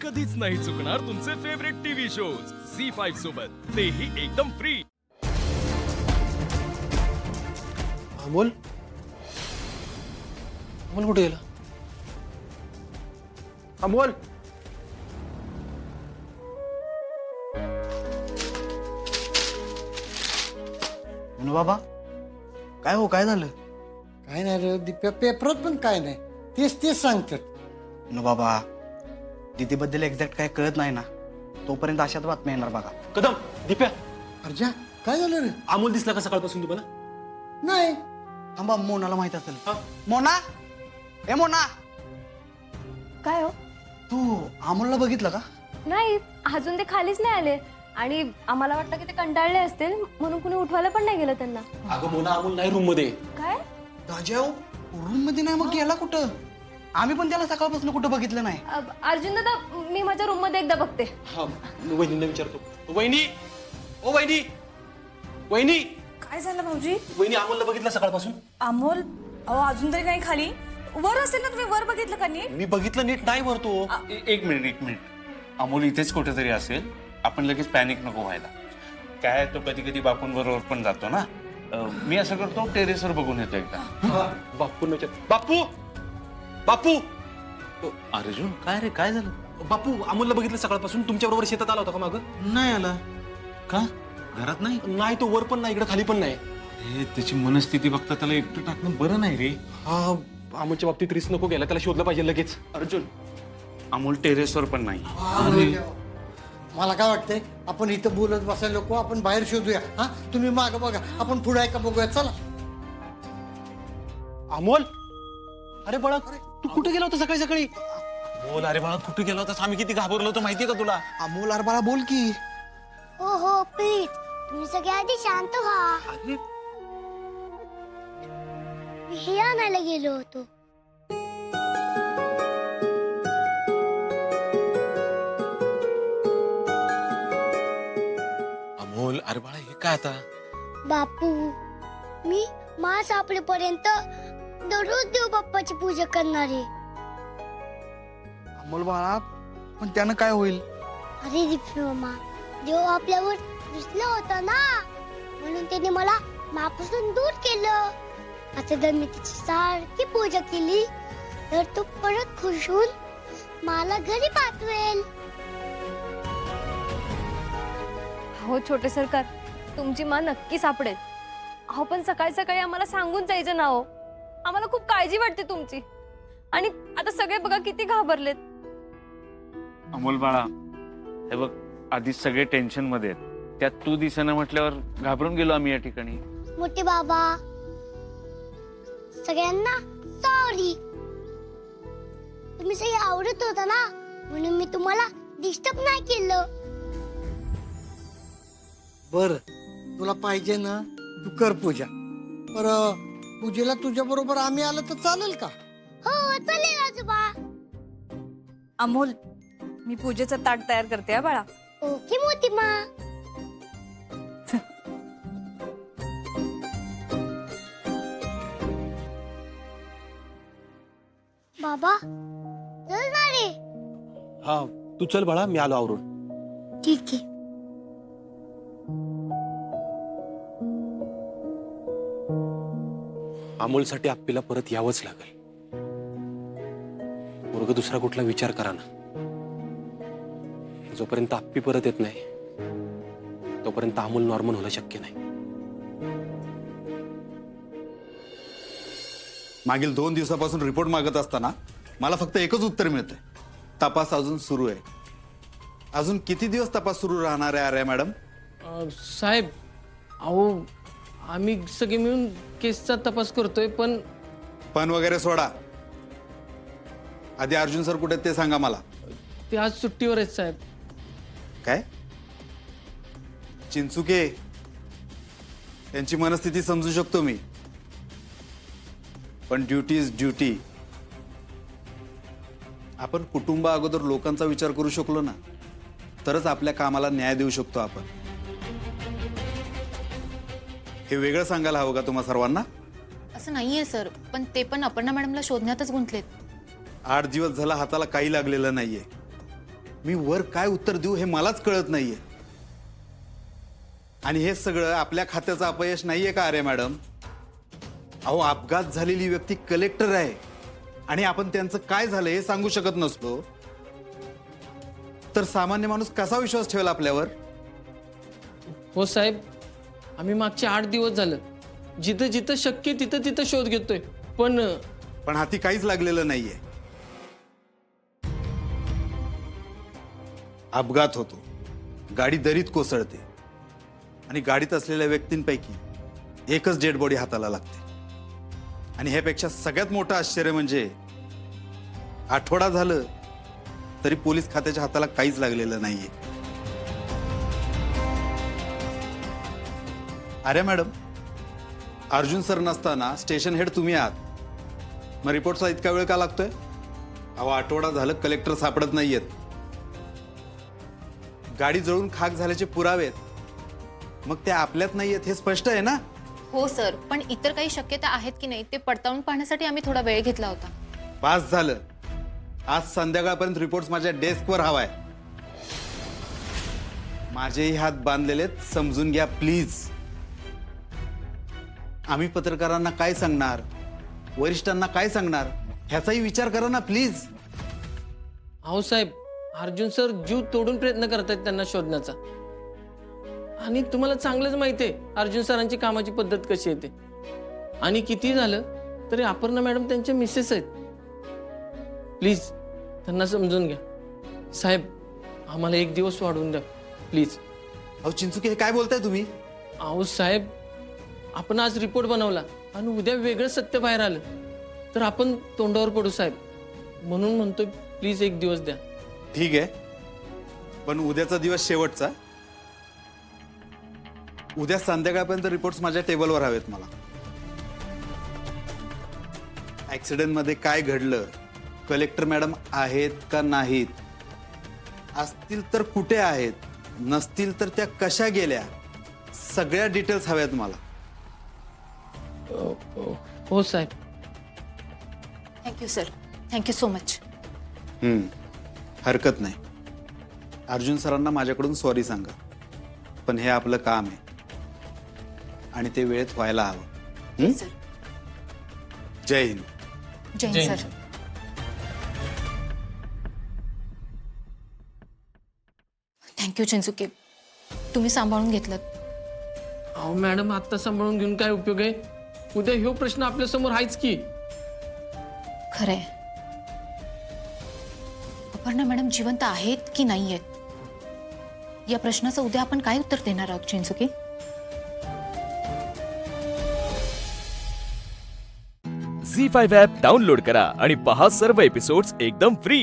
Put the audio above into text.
कधीच नाही चुकणार तुमचे फेवरेट टीव्ही शोज झी5 सोबत, तेही एकदम फ्री। अमोल अमोल कुठे गेला? अमोल म्हणू बाबा काय हो काय झालं? काय नाही रे दिप्या, पेपरात पण काय नाही, तेच तेच सांगतात. म्हणू बाबा दीदीबद्दल एक्झॅक्ट काय कळत नाही ना, तोपर्यंत अशाच बातम्या येणार बघा. कदम दिप्या अर्जा काय झालं रे? अमोल दिसला का सकाळपासून तुम्हाला? नाही. थांबा, मोनाला माहित असेल. मोना, ए मोना, काय हो? तू अमोलला बघितलं का? नाही, अजून ते खालीच नाही आले आणि आम्हाला वाटतं की ते कंटाळले असतील म्हणून कुणी उठवायला पण नाही गेलं त्यांना. अगं मोना, अमोल नाही रूम मध्ये. काय? राजाओ रूम मध्ये नाही, मग गेला कुठं? आम्ही पण त्याला सकाळपासून कुठं बघितलं नाही. अर्जुन दादा, मी माझ्या रूम मध्ये एकदा बघते. हा, मी वहिनीला विचारतो. वहिनी, ओ वहिनी, वहिनी, काय झालं भाऊजी? वहिनी अमोलला बघितलं सकाळपासून? अमोल अहो अजून तरी नाही खाली. वर असेल ना, तुम्ही वर बघितलं का नीट? मी बघितलं नीट नाही भरतो. एक मिनिट अमोल इथेच कुठेतरी असेल. आपण लगेच पॅनिक नको व्हायला. काय तो कधी कधी बापूंबरोबर पण जातो ना. मी असं करतो, टेरेसवर बघून येतो एकदा. बापू बापू बापू अर्जुन, काय रे, काय झालं? बापू अमोलला बघितलं सकाळपासून. तुमच्या बरोबर शेतात आला होता का मागं? नाही आला का? घरात नाही? नाही, तो वर पण नाही, इकडे खाली पण नाही. अरे त्याची मनस्थिती बघता त्याला एकटं टाकणं बरं नाही रे. हा, अमोलच्या बाबतीत रिस्क नको घ्यायला, त्याला शोधलं पाहिजे लगेच. अर्जुन, अमोल टेरेसवर पण नाही. मला काय वाटतंय, आपण इथं बोलत बसायला नको, आपण बाहेर शोधूया. हा, तुम्ही माग बघा, आपण पुढे का बघूया. चला. अमोल, अरे बाळा, तू कुठे गेला होता सकाळी सकाळी? बोल, अरे बाळा कुठे गेला होता? आम्ही किती घाबरलो होतो माहितीये का तुला? अमोल अरे बाळा बोल की. हो हो प्लीज, तुम्ही सगळे आधी शांत व्हा. अरे मी हे आणायला गेलो होतो. अमोल, अरे बाळा हे काय आता? बापू, मी मा सापडेपर्यंत दररोज देव बाप्पाची पूजा करणार आहे. अमोल बाळा, पण त्यानं काय होईल? अरे दिप्पी मामा, देव आपल्यावर रुसला होता ना, म्हणून त्याने मला मापासून दूर केलं. आता जर मी तिची सारखी पूजा केली तर तो परत खुश होऊन मला घरी पाठवेल. हो छोटे सरकार, तुमची मा नक्की सापडेल. अहो पण सकाळी सकाळी आम्हाला सांगून जायचं ना हो. आम्हाला खूप काळजी वाटते तुमची. आणि आता सगळे बघा किती घाबरलेत. अमोल बाळा, हे बघ, आधी सगळे टेन्शन मध्ये आहेत. त्यात तू दिसेना म्हटल्यावर घाबरून गेलो आम्ही या ठिकाणी. मोठे बाबा, सगळ्यांना सॉरी. तुम्ही सगळे आवडत होता ना, म्हणून मी तुम्हाला डिस्टर्ब नाही केलं. बर, तुला पाहिजे ना, तू कर पूजा. पर पूजेला तुझ्या बरोबर आम्ही आलो तर चालेल का? हो चालेल आजोबा. अमोल, मी पूजेचं ताट तयार करते हा बाळा. ओके मोठी मा. बाबा चल ना रे. हा, तू चल बाळा, मी आलो आवरून. ठीक आहे. अमोलसाठी आप्पीला परत यावंच लागेल. वर्ग दुसरा कुठला विचार करा ना. जोपर्यंत आप्पी परत येत नाही तोपर्यंत अमोल नॉर्मल होणं शक्य नाही. मागील 2 दिवसापासून रिपोर्ट मागत असताना मला फक्त एकच उत्तर मिळतंय, तपास अजून सुरू आहे. अजून किती दिवस तपास सुरू राहणार आहे आर्या मॅडम? साहेब, अहो आम्ही सगळे मिळून केसचा तपास करतोय. पण वगैरे सोडा, आधी अर्जुन सर कुठे आहेत ते सांगा मला. ते आज सुट्टीवर आहेत साहेब. काय चिंचुके, त्यांची मनस्थिती समजू शकतो मी, पण ड्युटी इज ड्युटी. आपण कुटुंबा अगोदर लोकांचा विचार करू शकलो ना, तरच आपल्या कामाला न्याय देऊ शकतो आपण. हे वेगळं सांगायला हवं का तुम्हा सर्वांना? असं नाहीये सर, पण ते पण अपर्णा मॅडमला शोधण्यातच गुंतलेत. 8 दिवस झाला हाताला काही लागलेलं नाहीये. मी वर काय उत्तर देऊ हे मलाच कळत नाहीये. आणि हे सगळं आपल्या खात्याचं अपयश नाहीये का अरे मॅडम? अहो, अपघात झालेली व्यक्ती कलेक्टर आहे आणि आपण त्यांचं काय झालं हे सांगू शकत नसलो तर सामान्य माणूस कसा विश्वास ठेवेल आपल्यावर? हो साहेब, आम्ही मागचे 8 दिवस झालं जिथं जिथं शक्य तिथं तिथं शोध घेतोय, पण हाती काहीच लागलेलं नाहीये. अपघात होतो, गाडी दरीत कोसळते आणि गाडीत असलेल्या व्यक्तींपैकी एकच डेड बॉडी हाताला लागते. आणि ह्यापेक्षा सगळ्यात मोठं आश्चर्य म्हणजे आठवडा झालं तरी पोलीस खात्याच्या हाताला काहीच लागलेलं नाहीये. अरे मॅडम, अर्जुन सर नसताना स्टेशन हेड तुम्ही आहात, मग रिपोर्टचा इतका वेळ का लागतोय? अहो, आठवडा झालं कलेक्टर सापडत नाहीयेत. गाडी जळून खाक झाल्याचे पुरावे आहेत, मग ते आपल्यात नाहीयेत हे स्पष्ट आहे ना? हो सर, पण इतर काही शक्यता आहेत की नाही ते पडताळून पाहण्यासाठी आम्ही थोडा वेळ घेतला होता. पास झालं. आज संध्याकाळपर्यंत रिपोर्ट माझ्या डेस्कवर हवाय. माझेही हात बांधलेलेत, समजून घ्या प्लीज. आम्ही पत्रकारांना काय सांगणार, वरिष्ठांना काय सांगणार ह्याचाही विचार करा ना प्लीज. अहो साहेब, अर्जुन सर जीव तोडून प्रयत्न करतायत त्यांना शोधण्याचा. आणि तुम्हाला चांगलंच माहिती आहे अर्जुन सरांची कामाची पद्धत कशी येते. आणि किती झालं तरी अपर्णा मॅडम त्यांच्या मिसेस आहेत. प्लीज त्यांना समजून घ्या. साहेब, आम्हाला 1 दिवस वाढवून द्या प्लीज. अहो चिंचुके, हे काय बोलताय तुम्ही? अहो साहेब, आपण आज रिपोर्ट बनवला आणि उद्या वेगळं सत्य बाहेर आलं तर आपण तोंडावर पडू साहेब. म्हणून म्हणतोय प्लीज 1 दिवस द्या. ठीक आहे, पण उद्याचा दिवस शेवटचा. उद्या संध्याकाळपर्यंत रिपोर्ट्स माझ्या टेबलवर हवेत मला. ऍक्सिडेंट मध्ये काय घडलं, कलेक्टर मॅडम आहेत का नाहीत, असतील तर कुठे आहेत, नसतील तर त्या कशा गेल्या, सगळ्या डिटेल्स हव्यात मला. हो साहेब. Thank you sir, thank you so much. हरकत नाही. अर्जुन सरांना माझ्याकडून सॉरी सांगा, पण हे आपलं काम आहे आणि ते वेळेत व्हायला हवं. सर, जय हिंद. जय हिंद सर. थँक्यू चिंचुके, तुम्ही सांभाळून घेतलं. अहो मॅडम, आता सांभाळून घेऊन काय उपयोग आहे? उद्या ह्यो प्रश्न आपल्या समोर आहेच की. खरंय, अपर्णा मॅडम जिवंत आहेत की नाही आहेत या प्रश्नाचं उद्या आपण काय उत्तर देणार आहोत चिंचुके? झी 5 ॲप डाउनलोड करा आणि पहा सर्व एपिसोड्स एकदम फ्री.